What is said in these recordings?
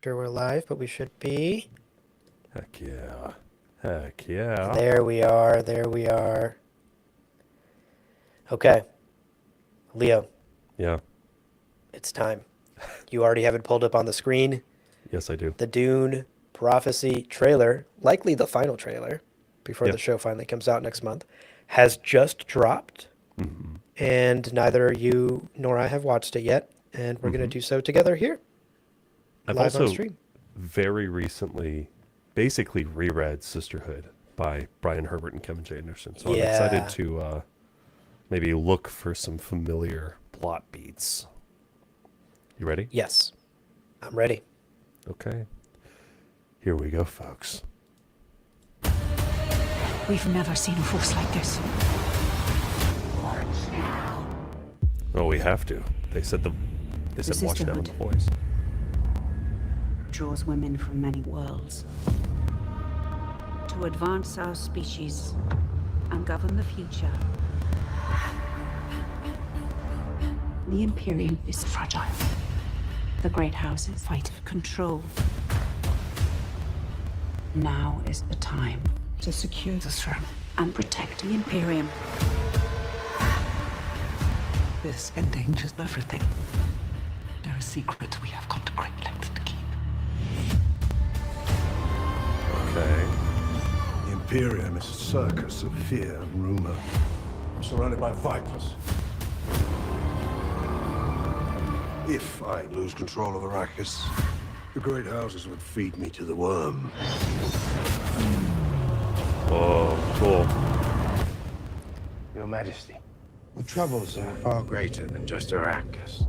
Sure we're live, but we should be. Heck yeah. Heck yeah. There we are. There we are. Okay. Leo, Yeah. it's time. You already have it pulled up on the screen. Yes, I do. The Dune Prophecy trailer, likely the final trailer before Yeah. the show finally comes out next month, has just dropped. hmm And neither you nor I have watched it yet. And we're going to do so together here, I've live on also stream. very recently basically reread Sisterhood by Brian Herbert and Kevin J. Anderson. So I'm excited Yeah. to maybe look for some familiar plot beats. You ready? Yes. I'm ready. Okay. Here we go, folks. We've never seen a force like this. Oh, we have to. They said watch down on the voice. Draws women from many worlds. To advance our species and govern the future. The Imperium is fragile. The great houses fight for control. Now is the time to secure the throne and protect the Imperium. This endangers everything. There are secrets we have gone to great lengths to keep. Okay. The Imperium is a circus of fear and rumor. I'm surrounded by vipers. If I lose control of Arrakis, the great houses would feed me to the worm. Oh, cool. Your Majesty, the troubles are far greater than just Arrakis.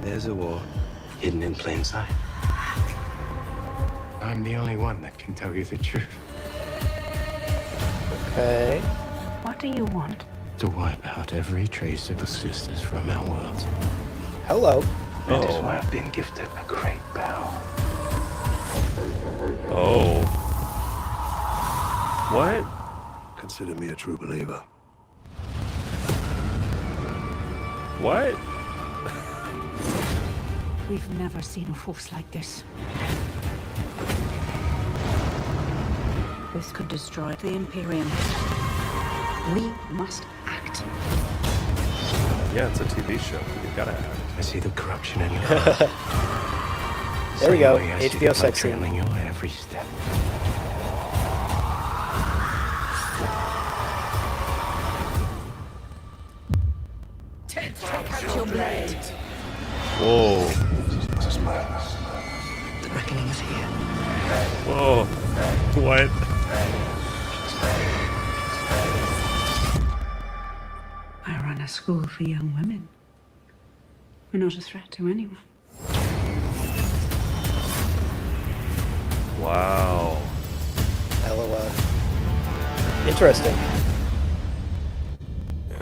There's a war hidden in plain sight. I'm the only one that can tell you the truth. Okay. What do you want? To wipe out every trace of the sisters from our world. Hello. That is why I've been gifted a great power. Oh. What? Consider me a true believer. What? We've never seen a force like this. This could destroy the Imperium. We must act. Yeah, it's a TV show. You gotta act. I see the corruption in your heart. There we go. Same way I see HBO the blood sex scene. trailing your every step. Whoa. This is madness. The reckoning is here. Whoa. What? I run a school for young women. We're not a threat to anyone. Wow. LOL. Interesting.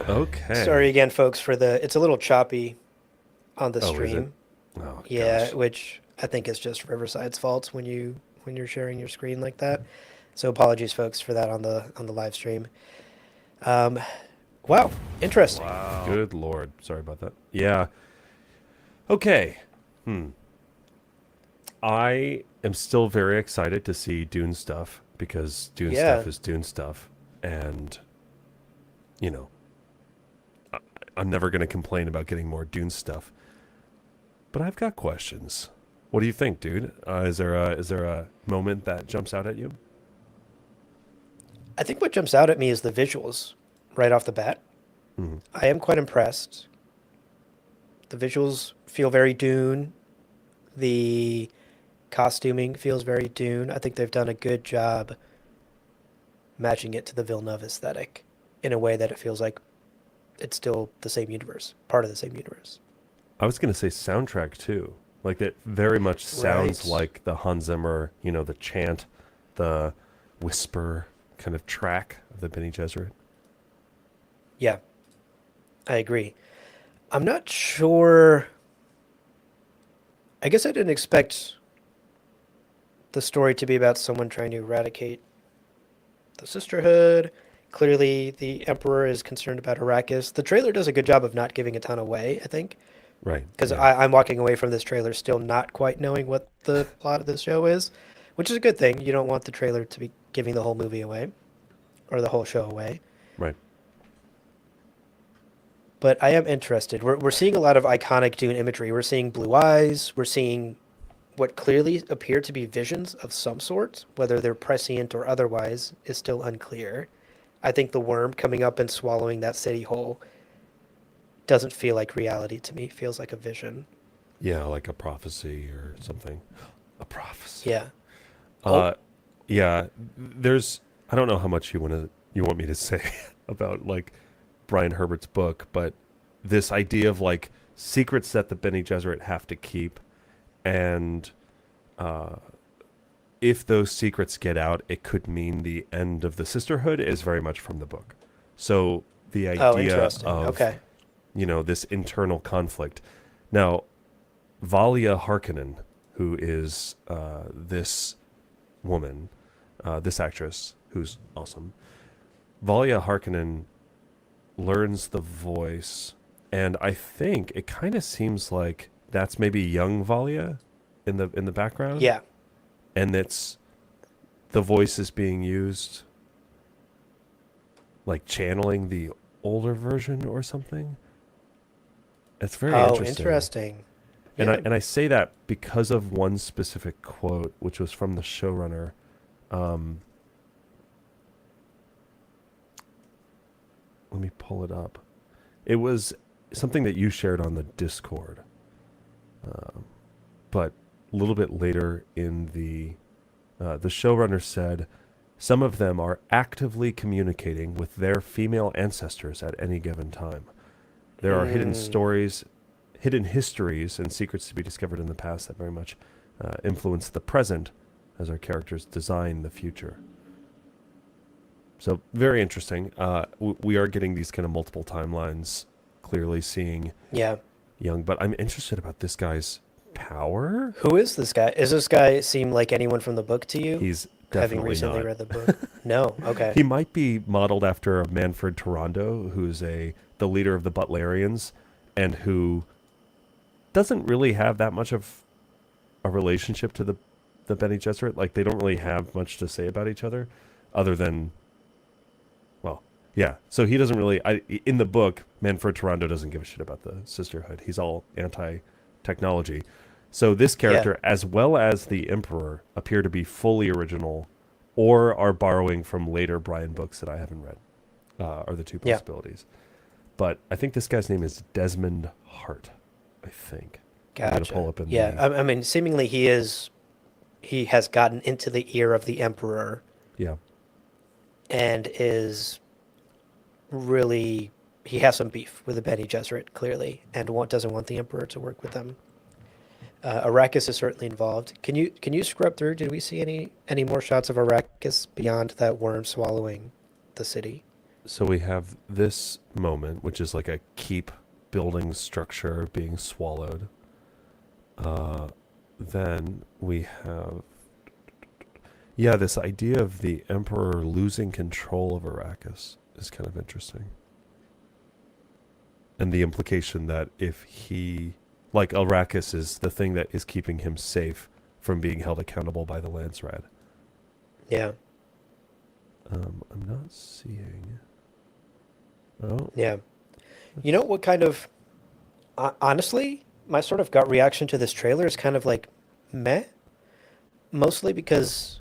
Okay. Sorry again, folks, for it's a little choppy on the Oh, is it? stream. Oh, Yeah, gosh. which I think is just Riverside's fault when you're sharing your screen like that. So apologies, folks, for that on the live stream. Wow, interesting. Wow. Good Lord. Sorry about that. Yeah. Okay. I am still very excited to see Dune stuff because Dune Yeah. stuff is Dune stuff. And, you know, I'm never going to complain about getting more Dune stuff. But I've got questions. What do you think, dude? Is there a moment that jumps out at you? I think what jumps out at me is the visuals right off the bat. I am quite impressed. The visuals feel very Dune. The costuming feels very Dune. I think they've done a good job matching it to the Villeneuve aesthetic in a way that it feels like it's still the same universe, part of the same universe. I was going to say soundtrack too. Like it very much sounds Right. like the Hans Zimmer, the chant, the whisper kind of track of the Bene Gesserit. Yeah, I agree. I'm not sure. I guess I didn't expect the story to be about someone trying to eradicate the sisterhood. Clearly, the Emperor is concerned about Arrakis. The trailer does a good job of not giving a ton away, I think, Right. Because Yeah. I'm walking away from this trailer still not quite knowing what the plot of this show is, which is a good thing. You don't want the trailer to be giving the whole movie away or the whole show away. Right. But I am interested. We're seeing a lot of iconic Dune imagery. We're seeing blue eyes. We're seeing what clearly appear to be visions of some sort. Whether they're prescient or otherwise is still unclear. I think the worm coming up and swallowing that city whole doesn't feel like reality to me. It feels like a vision. Yeah, like a prophecy or something. A prophecy. Yeah. Yeah. There's. I don't know how much you want me to say about like Brian Herbert's book, but this idea of like secrets that the Bene Gesserit have to keep, and if those secrets get out, it could mean the end of the sisterhood is very much from the book. So the Oh, idea interesting. of Okay. this internal conflict. Now, Valia Harkonnen, who is this woman, this actress who's awesome, Valia Harkonnen learns the voice, and I think it kind of seems like that's maybe young Valia in the background. Yeah. And it's the voice is being used like channeling the older version or something. It's very Oh, interesting. interesting. And Yeah. I say that because of one specific quote, which was from the showrunner. Let me pull it up. It was something that you shared on the Discord. But a little bit later in the showrunner said, some of them are actively communicating with their female ancestors at any given time. There are hidden stories, hidden histories, and secrets to be discovered in the past that very much influence the present as our characters design the future. So very interesting. We are getting these kind of multiple timelines, clearly seeing Yeah. young, but I'm interested about this guy's power. Who is this guy? Is this guy seem like anyone from the book to you? He's having definitely recently not. read the book. No. Okay. He might be modeled after Manfred Tarando, who's the leader of the Butlerians, and who doesn't really have that much of a relationship to the Bene Gesserit. Like, they don't really have much to say about each other, other than, well, yeah. So he doesn't really. In the book, Manfred Tarando doesn't give a shit about the sisterhood. He's all anti-technology. So this character, as well as the Emperor, appear to be fully original, or are borrowing from later Brian books that I haven't read. Are the two possibilities. But I think this guy's name is Desmond Hart. I think. I'm gonna Gotcha. pull up in Yeah. the- I mean, seemingly he has gotten into the ear of the Emperor yeah. and is really, he has some beef with the Bene Gesserit, clearly, and doesn't want the Emperor to work with them. Arrakis is certainly involved. Can you scrub through? Did we see any more shots of Arrakis beyond that worm swallowing the city? So we have this moment, which is like a keep building structure being swallowed. Then we have, this idea of the Emperor losing control of Arrakis is kind of interesting. And the implication that if he, like Arrakis is the thing that is keeping him safe from being held accountable by the Landsrad. Yeah. I'm not seeing. Oh, Yeah. You know what kind of, honestly, my sort of gut reaction to this trailer is kind of like meh, mostly because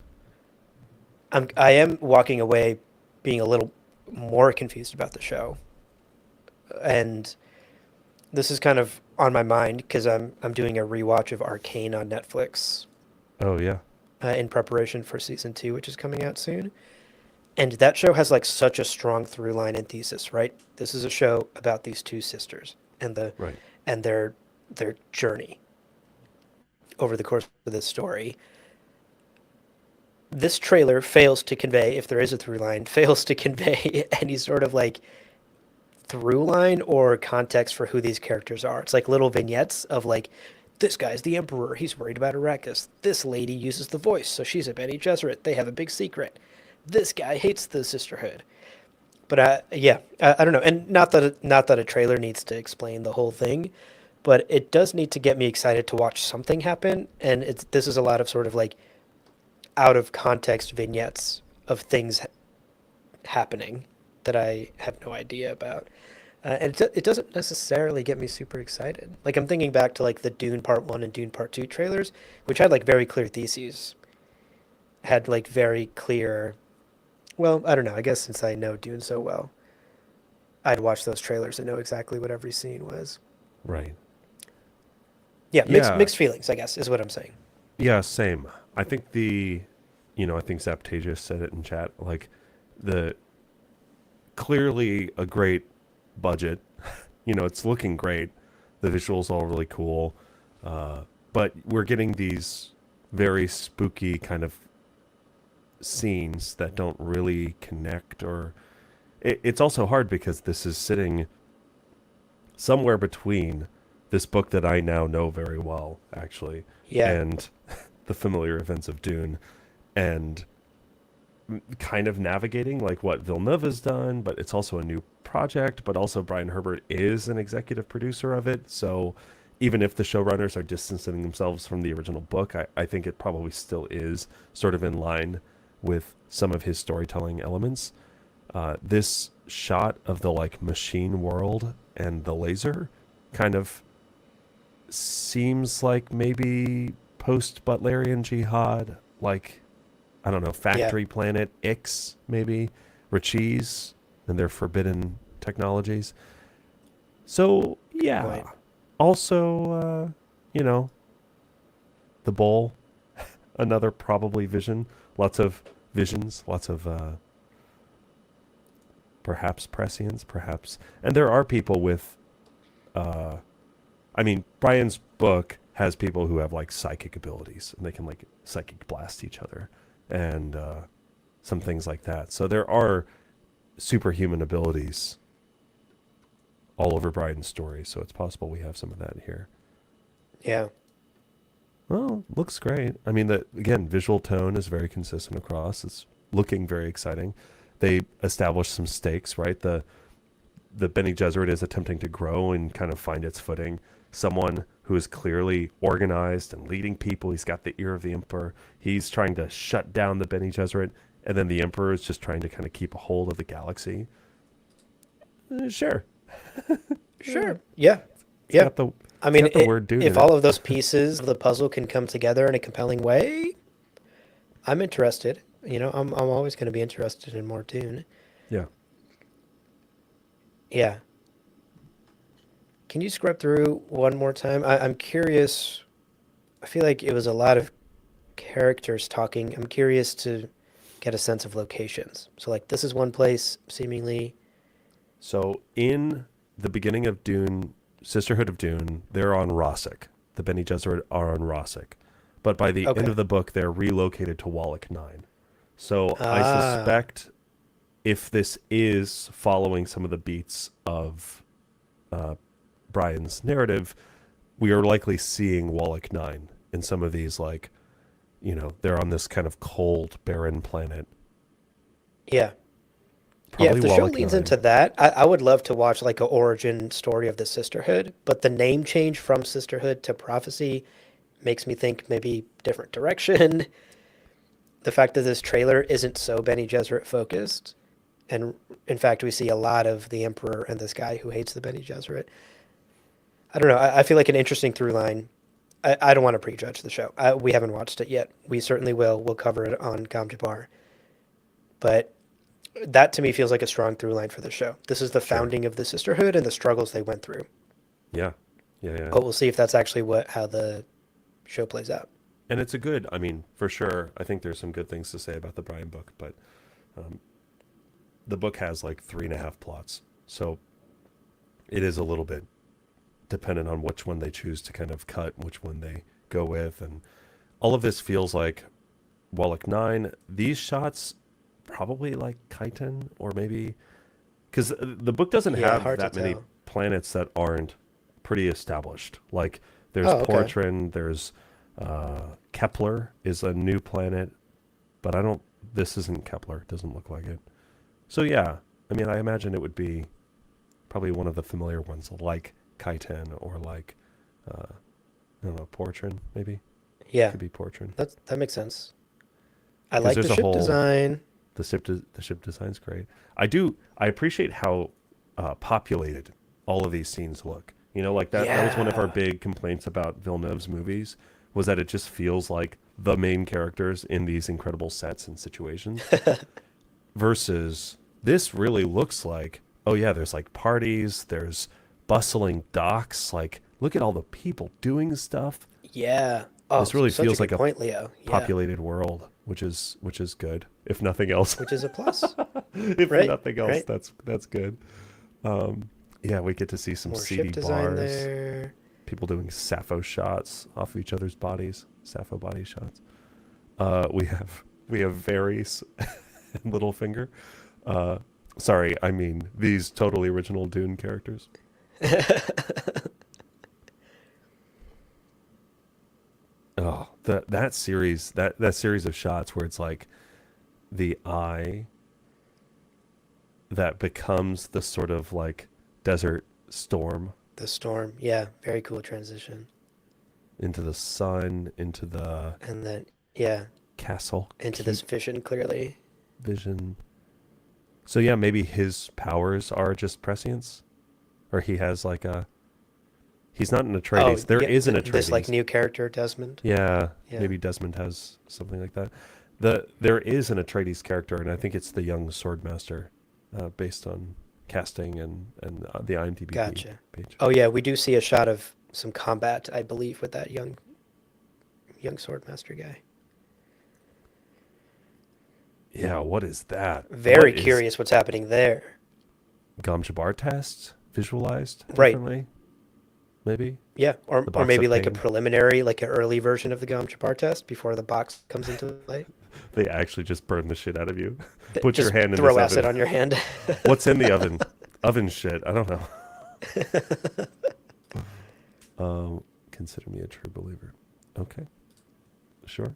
I am walking away being a little more confused about the show. And this is kind of on my mind because I'm doing a rewatch of Arcane on Netflix oh yeah. in preparation for season 2, which is coming out soon. And that show has like such a strong through line and thesis, right? This is a show about these two sisters and Right. and their journey over the course of this story. This trailer fails to convey, if there is a through line, fails to convey any sort of like through line or context for who these characters are. It's like little vignettes of like, this guy's the Emperor, he's worried about Arrakis. This lady uses the voice, so she's a Bene Gesserit. They have a big secret. This guy hates the sisterhood. But I don't know. And not that a trailer needs to explain the whole thing, but it does need to get me excited to watch something happen. And this is a lot of sort of like out of context vignettes of things happening that I have no idea about. And it doesn't necessarily get me super excited. Like I'm thinking back to like the Dune Part 1 and Dune Part 2 trailers, which had like very clear theses, had like very clear, well, I don't know, I guess since I know Dune so well, I'd watch those trailers and know exactly what every scene was. Right. Yeah, Yeah. mixed feelings, I guess, is what I'm saying. Yeah, same. I think I think Zaptasia said it in chat, like the clearly a great budget. It's looking great. The visuals all really cool. But we're getting these very spooky kind of scenes that don't really connect, or it's also hard because this is sitting somewhere between this book that I now know very well, actually, Yeah. and the familiar events of Dune, and kind of navigating like what Villeneuve has done, but it's also a new project, but also Brian Herbert is an executive producer of it. So even if the showrunners are distancing themselves from the original book, I think it probably still is sort of in line with some of his storytelling elements. This shot of the like machine world and the laser kind of seems like maybe post Butlerian Jihad, like, I don't know, Factory Planet X, maybe, Rachis, and their forbidden technologies. So, yeah. Point. Also, the bowl, another probably vision. Lots of visions, lots of perhaps prescience, perhaps. And there are people with, Brian's book has people who have like psychic abilities and they can like psychic blast each other and some things like that. So there are superhuman abilities all over Brian's story. So it's possible we have some of that here. Yeah. Well, looks great. I mean, again, visual tone is very consistent across. It's looking very exciting. They established some stakes, right? The Bene Gesserit is attempting to grow and kind of find its footing. Someone who is clearly organized and leading people. He's got the ear of the Emperor. He's trying to shut down the Bene Gesserit, and then the Emperor is just trying to kind of keep a hold of the galaxy. Sure. Sure. Yeah. It's Yeah. got the, I mean, got the word Dune if in all it. of those pieces of the puzzle can come together in a compelling way, I'm interested. I'm always going to be interested in more Dune. Yeah. Yeah. Can you scrub through one more time? I'm curious. I feel like it was a lot of characters talking. I'm curious to get a sense of locations. So, like, this is one place, seemingly. So in the beginning of Dune, Sisterhood of Dune, they're on Rosik. The Bene Gesserit are on Rosik. But by the end of the book, they're relocated to Wallach 9. So I suspect if this is following some of the beats of Brian's narrative, we are likely seeing Wallach 9 in some of these, like, they're on this kind of cold, barren planet. Yeah. Probably Yeah, if the show Wallach leans 9. into that, I would love to watch like an origin story of the Sisterhood, but the name change from Sisterhood to Prophecy makes me think maybe different direction. The fact that this trailer isn't so Bene Gesserit focused, and in fact we see a lot of the Emperor and this guy who hates the Bene Gesserit. I don't know. I feel like an interesting through line. I don't want to prejudge the show. We haven't watched it yet. We certainly will. We'll cover it on Gom Jabbar. But that to me feels like a strong through line for the show. This is the founding of the Sisterhood and the struggles they went through. Yeah. Yeah. But we'll see if that's actually how the show plays out. And it's for sure, I think there's some good things to say about the Brian book, but the book has like 3.5 plots. So it is a little bit dependent on which one they choose to kind of cut, which one they go with. And all of this feels like Wallach 9. These shots probably like Chiton, or maybe because the book doesn't have that many planets that aren't pretty established. Like there's Portran, there's Kepler is a new planet, but this isn't Kepler. It doesn't look like it. So yeah, I imagine it would be probably one of the familiar ones like Chiton or like I don't know, Portrin, maybe? Yeah, Could be Portrin. that makes sense. I 'Cause like the there's a ship whole- design. The ship design's great. I appreciate how populated all of these scenes look. You know, like that was one of our Yeah. big complaints about Villeneuve's movies, was that it just feels like the main characters in these incredible sets and situations. Versus this really looks like, oh yeah, there's like parties, there's bustling docks, like look at all the people doing stuff. Yeah. Oh, This really such feels a like good a point, Leo. Yeah. populated world, which is good, if nothing else. Which is a plus. If Right, nothing else, right. that's good. Yeah, we get to see some More seedy ship design bars, there. people doing Sappho shots off of each other's bodies, Sappho body shots. We have Varys and Littlefinger. Sorry, I mean these totally original Dune characters. Oh, that series that series of shots where it's like the eye that becomes the sort of like desert storm The storm. Yeah, very cool transition. into the sun, into the And then, yeah, castle, into keep this vision clearly. vision. So yeah, maybe his powers are just prescience, or he has like a. He's not an Atreides. There yeah, is an Atreides. This like new character, Desmond. Yeah, Yeah. maybe Desmond has something like that. There is an Atreides character, and I think it's the young swordmaster, based on casting and the IMDb Gotcha. page. Oh yeah, we do see a shot of some combat, I believe, with that young swordmaster guy. Yeah, what is that? Very What is curious what's happening there. Gom Jabbar test visualized Right. differently? Maybe. Yeah, or box maybe of like a pain. preliminary, like an early version of the Gom Jabbar test before the box comes into play. They actually just burn the shit out of you. Put Just your hand in throw this acid oven. on your hand. What's in the oven? Oven shit. I don't know. Consider me a true believer. Okay. Sure.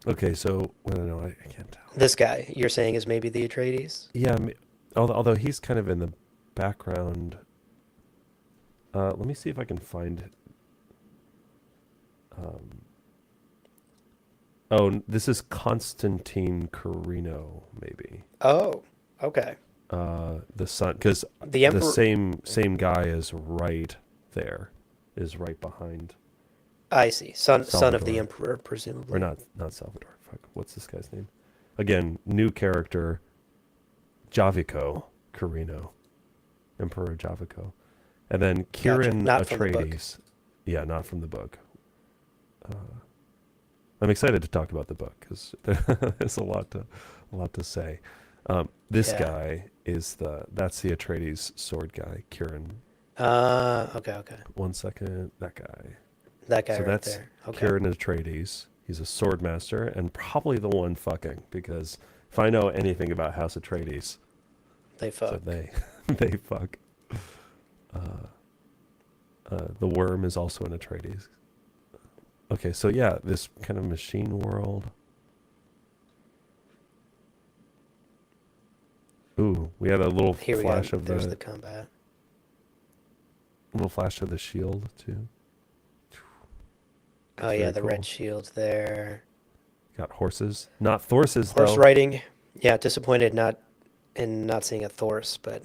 Okay, so I don't know. I can't tell. This guy, you're saying, is maybe the Atreides? Yeah, although he's kind of in the background. Let me see if I can find. This is Constantine Carino, maybe. Oh, okay. The son, because The Emperor. same guy is right there, is right behind, I see. Son of Salvador. the Emperor, presumably. or not Salvador. Fuck, what's this guy's name? Again, new character, Javico Carino, Emperor Javico, and then Kieran Not from the book. Atreides. Yeah, not from the book. I'm excited to talk about the book because there's a lot to say. This Yeah. guy is that's the Atreides sword guy, Kieran. Okay. 1 second, that guy. That guy So right that's there. Okay. Kieran Atreides. He's a sword master and probably the one fucking, because if I know anything about House Atreides, They so fuck. they fuck. The worm is also an Atreides. Okay, so yeah, this kind of machine world. Ooh, we had a little Here we flash go. of There's the the combat. little flash of the shield too. Oh yeah, very the cool. red shield there. Got horses, not Thorses Horse though. riding. Yeah, disappointed not seeing a Thorse, but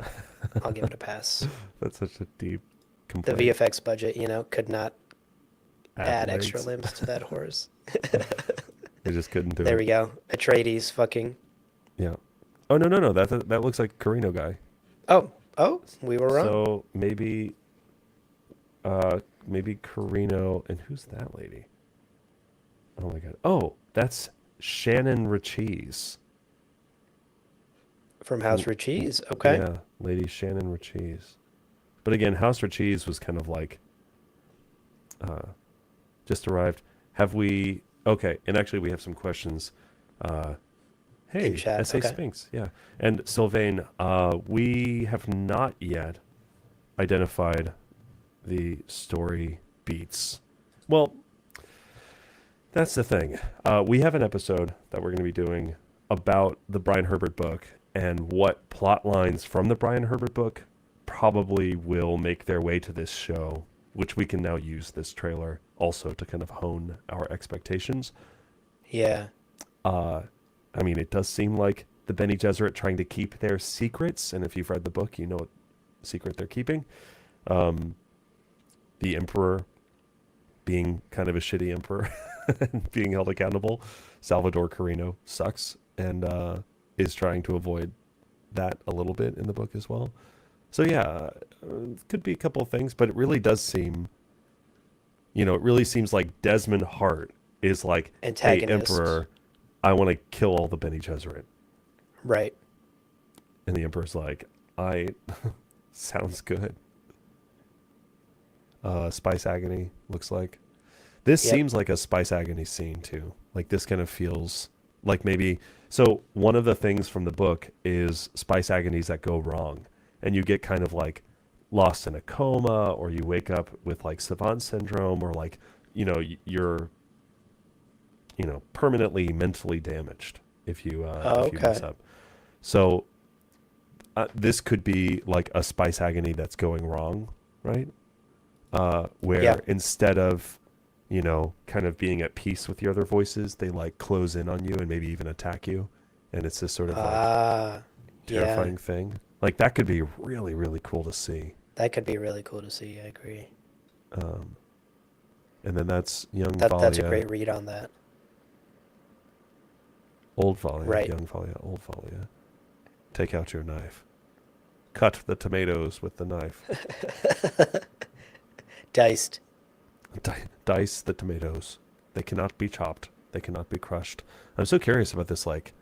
I'll give it a pass. That's such a deep The complaint. VFX budget, could not add legs. extra limbs to that horse. They just couldn't do There it. we go. Atreides fucking. Yeah. Oh no. That looks like Carino guy. Oh, we were wrong. So maybe Carino, and who's that lady? Oh my god. Oh, that's Shannon Racheese. From House Racheese. Okay. Yeah, Lady Shannon Racheese. But again, House Racheese was kind of like just arrived. Have we? Okay, and actually we have some questions. Hey, In chat, SA okay. Sphinx, yeah. And Sylvain, we have not yet identified the story beats. Well, that's the thing. We have an episode that we're going to be doing about the Brian Herbert book and what plot lines from the Brian Herbert book probably will make their way to this show, which we can now use this trailer also to kind of hone our expectations. Yeah. I mean, it does seem like the Bene Gesserit trying to keep their secrets, and if you've read the book, you know what secret they're keeping. The Emperor being kind of a shitty emperor and being held accountable. Salvador Carino sucks and is trying to avoid that a little bit in the book as well. So yeah, could be a couple of things, but it really does seem, it really seems like Desmond Hart is like, hey, Antagonist. Emperor, I want to kill all the Bene Gesserit. Right. And the Emperor's like, sounds good. Spice Agony looks like. This seems like a Spice Agony scene too. Like this kind of feels like maybe. So one of the things from the book is Spice Agonies that go wrong, and you get kind of like lost in a coma, or you wake up with like savant syndrome, or like you're permanently mentally damaged if you mess up. So this could be like a Spice Agony that's going wrong, right? Where instead of, kind of being at peace with the other voices, they like close in on you and maybe even attack you. And it's this sort of like terrifying thing. Like that could be really, really cool to see. That could be really cool to see. I agree. And then that's young Valia. That's a great read on that. Old Valia, right. Young Valia, old Valia. Take out your knife. Cut the tomatoes with the knife. Diced. Dice the tomatoes. They cannot be chopped. They cannot be crushed. I'm so curious about this, like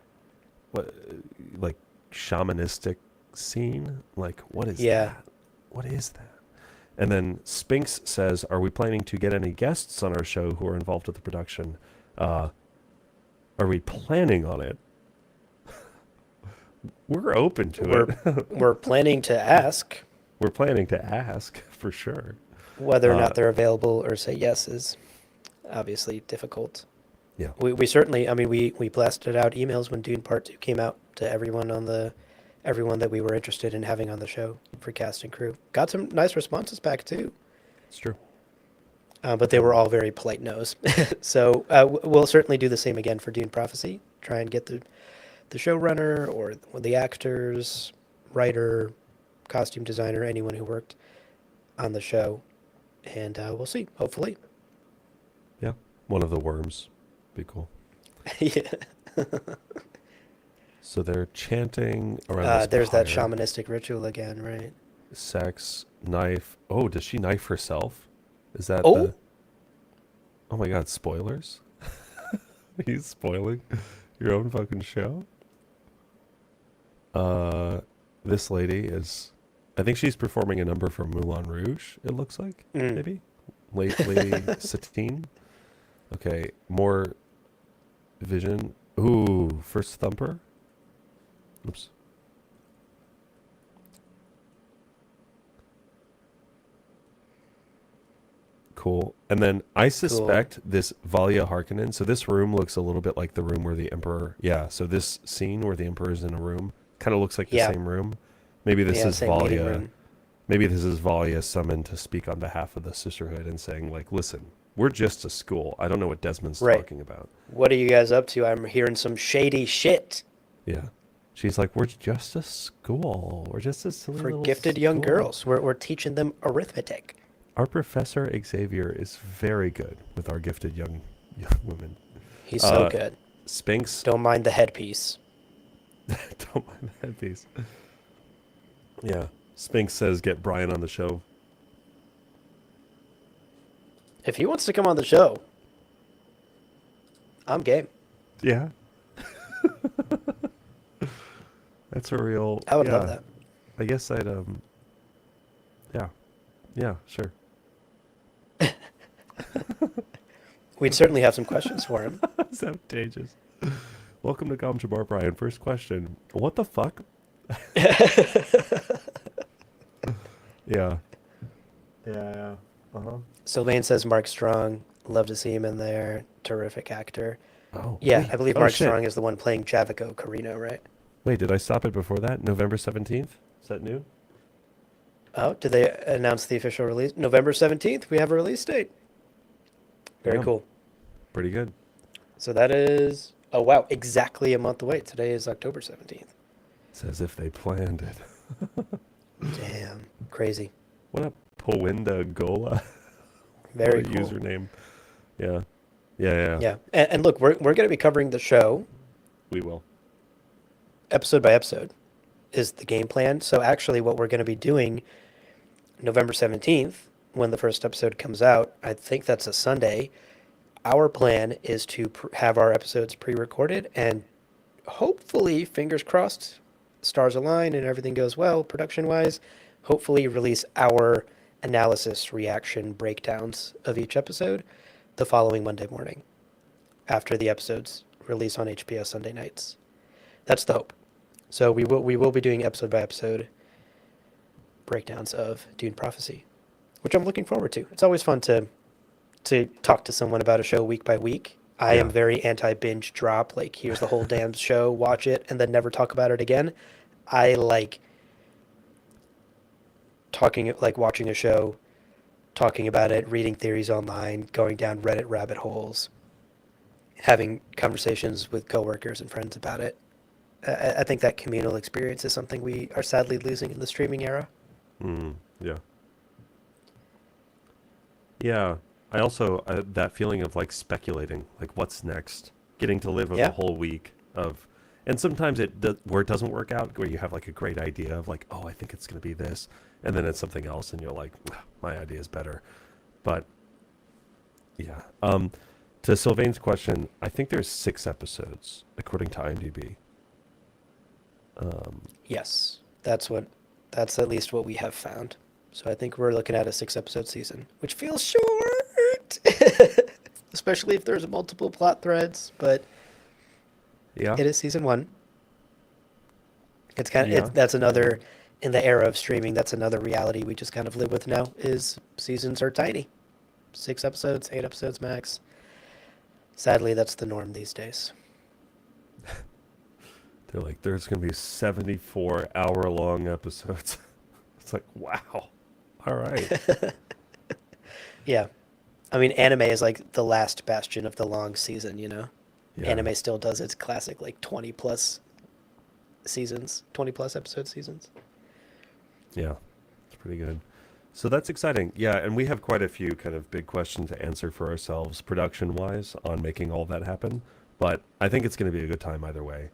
shamanistic scene. Like, what is that? What is that? And then Spinks says, "Are we planning to get any guests on our show who are involved with the production? Are we planning on it?" We're open to it. We're planning to ask. We're planning to ask for sure. Whether or not they're available or say yes is obviously difficult. Yeah. We certainly, we blasted out emails when Dune Part 2 came out to everyone that we were interested in having on the show for cast and crew. Got some nice responses back too. It's true. But they were all very polite no's. So we'll certainly do the same again for Dune Prophecy. Try and get the showrunner or the actors, writer, costume designer, anyone who worked on the show. And we'll see, hopefully. Yeah. One of the worms. Be cool. Yeah. So they're chanting around this there's that pyre. shamanistic ritual again, right? Sex, knife. Oh, does she knife herself? Is that Oh my God, spoilers? Are you spoiling your own fucking show? This lady is, I think she's performing a number from Moulin Rouge, it looks like, maybe? Lady Satine. Okay, more vision. Ooh, first thumper. Oops. Cool. And then I suspect this Valia Harkonnen. So this room looks a little bit like the room where the Emperor. Yeah. So this scene where the Emperor is in a room kind of looks like the same room. Maybe this is Valia. Maybe this is Valia summoned to speak on behalf of the Sisterhood and saying, like, listen, we're just a school. I don't know what Desmond's talking about. What are you guys up to? I'm hearing some shady shit. Yeah. She's like, we're just a school. We're just a silly For little gifted young school. girls. We're teaching them arithmetic. Our Professor Xavier is very good with our gifted young women. He's so good. Spinks. Don't mind the headpiece. Don't mind the headpiece. Yeah. Spinks says, get Brian on the show. If he wants to come on the show, I'm game. Yeah. That's a real... I would love that. I guess I'd, yeah. Yeah, sure. We'd certainly have some questions for him. That's outrageous. Welcome to Gom Jabbar, Brian. First question. What the fuck? Yeah. Yeah. Uh-huh. Sylvain says Mark Strong. Love to see him in there. Terrific actor. Oh, Yeah, wait. I believe Oh, Mark shit. Strong is the one playing Javico Carino, right? Wait, did I stop it before that? November 17th? Is that new? Oh, did they announce the official release? November 17th, we have a release date. Very Yeah. cool. Pretty good. So that is, oh wow, exactly a month away. Today is October 17th. It's as if they planned it. Damn, crazy. What up, Powinda Gola? Very What a cool. username. Yeah. Yeah. Yeah. And look, we're going to be covering the show We will. episode by episode is the game plan. So actually what we're going to be doing November 17th, when the first episode comes out, I think that's a Sunday. Our plan is to have our episodes pre-recorded and hopefully, fingers crossed, stars align and everything goes well production-wise, hopefully release our analysis, reaction, breakdowns of each episode the following Monday morning after the episodes release on HBO Sunday nights. That's the hope. So we will be doing episode by episode breakdowns of Dune Prophecy, which I'm looking forward to. It's always fun to talk to someone about a show week by week. I am Yeah. very anti-binge drop. Like, here's the whole damn show, watch it, and then never talk about it again. I like watching a show, talking about it, reading theories online, going down Reddit rabbit holes, having conversations with coworkers and friends about it. I think that communal experience is something we are sadly losing in the streaming era. Yeah. Yeah. I also, that feeling of like speculating, like what's next, getting to live Yeah. a whole week of, and sometimes where it doesn't work out, where you have like a great idea of like, oh, I think it's going to be this, and then it's something else, and you're like, my idea is better. But yeah. To Sylvain's question, I think there's 6 episodes according to IMDb. Yes, that's at least what we have found. So I think we're looking at a 6-episode season, which feels short, especially if there's multiple plot threads. But Yeah. it is season 1. It's kind of Yeah. that's another in the era of streaming. That's another reality we just kind of live with now. Is seasons are tiny, 6 episodes, 8 episodes max. Sadly, that's the norm these days. They're like, there's going to be 74-hour-long episodes. It's like, wow. All right. Yeah, I mean, anime is like the last bastion of the long season. Yeah. Anime still does its classic like 20 plus seasons, 20 plus episode seasons. Yeah. It's pretty good. So that's exciting. Yeah, and we have quite a few kind of big questions to answer for ourselves production-wise on making all that happen. But I think it's going to be a good time either way.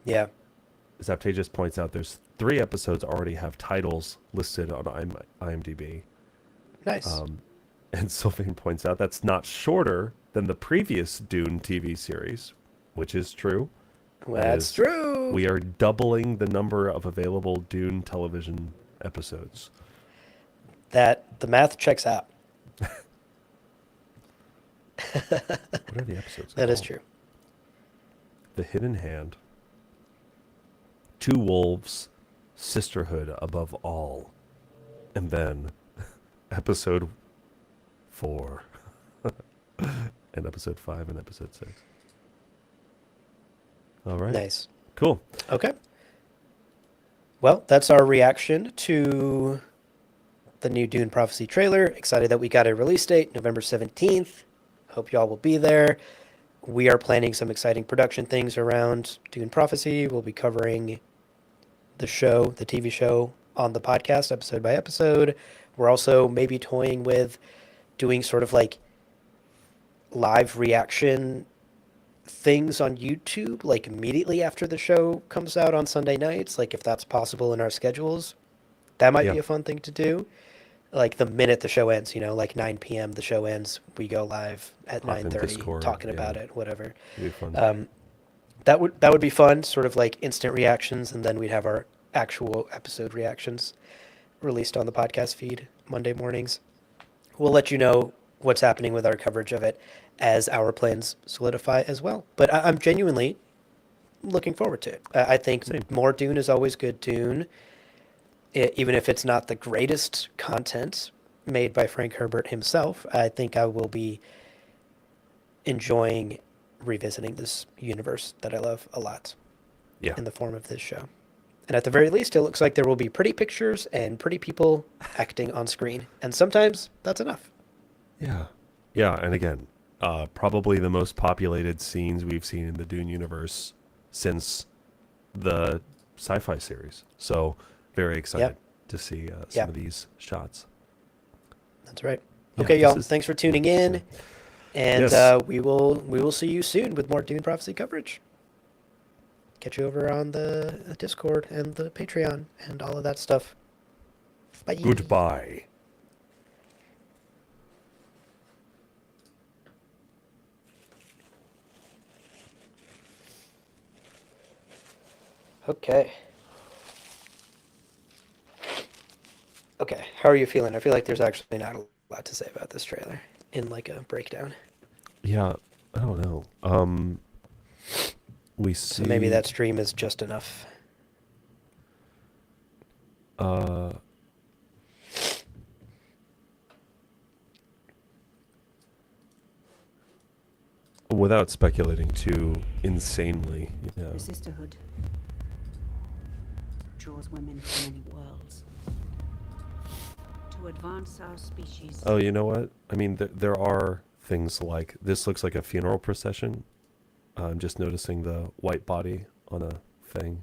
Yeah. As Aptages points out, there's 3 episodes already have titles listed on IMDb. Nice. And Sylvain points out that's not shorter than the previous Dune TV series, which is true. That's is- true. We are doubling the number of available Dune television episodes. That the math checks out. What are the episodes That is called? true. The Hidden Hand, Two Wolves, Sisterhood Above All, and then episode 4, and episode 5, and episode 6. All right. Nice. Cool. Okay. Well, that's our reaction to the new Dune Prophecy trailer. Excited that we got a release date, November 17th. Hope y'all will be there. We are planning some exciting production things around Dune Prophecy. We'll be covering the show, the TV show, on the podcast, episode by episode. We're also maybe toying with doing sort of like live reaction things on YouTube, like immediately after the show comes out on Sunday nights, like if that's possible in our schedules. That might Yeah. be a fun thing to do. Like the minute the show ends, like 9 p.m. the show ends, we go live at Hop in 9:30 Discord, talking yeah. about it, whatever. It'll be fun. That would be fun, sort of like instant reactions, and then we'd have our actual episode reactions released on the podcast feed Monday mornings. We'll let you know what's happening with our coverage of it as our plans solidify as well. But I'm genuinely looking forward to it. I think Same. more Dune is always good Dune, even if it's not the greatest content made by Frank Herbert himself. I think I will be enjoying revisiting this universe that I love a lot Yeah. in the form of this show. And at the very least, it looks like there will be pretty pictures and pretty people acting on screen. And sometimes that's enough. Yeah. Yeah, and again, probably the most populated scenes we've seen in the Dune universe since the sci-fi series. So very excited to see some of these shots. That's right. Yeah, Okay, this y'all. is- Thanks for tuning in. And Yes. we will see you soon with more Dune Prophecy coverage. Catch you over on the Discord and the Patreon and all of that stuff. Bye. Goodbye. Okay. Okay, how are you feeling? I feel like there's actually not a lot to say about this trailer in like a breakdown. Yeah, I don't know. We see So maybe that stream is just enough. without speculating too insanely. Yeah. The sisterhood draws women from many worlds. To advance our species. Oh, you know what? I mean, there are things like this looks like a funeral procession. I'm just noticing the white body on a thing.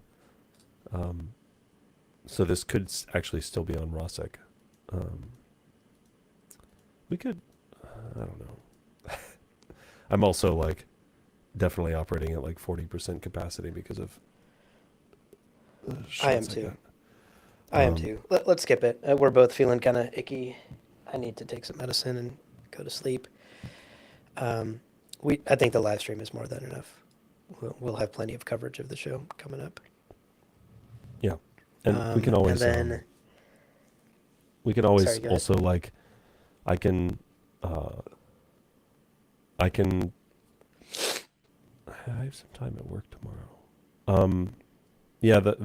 So this could actually still be on Rosek. We could, I don't know. I'm also like definitely operating at like 40% capacity because of. I am shots too. got. I am too. Let's skip it. We're both feeling kind of icky. I need to take some medicine and go to sleep. I think the live stream is more than enough. We'll have plenty of coverage of the show coming up. Yeah, and we can always. And then, we can always Sorry, go ahead. also like, I can. I have some time at work tomorrow. Yeah, the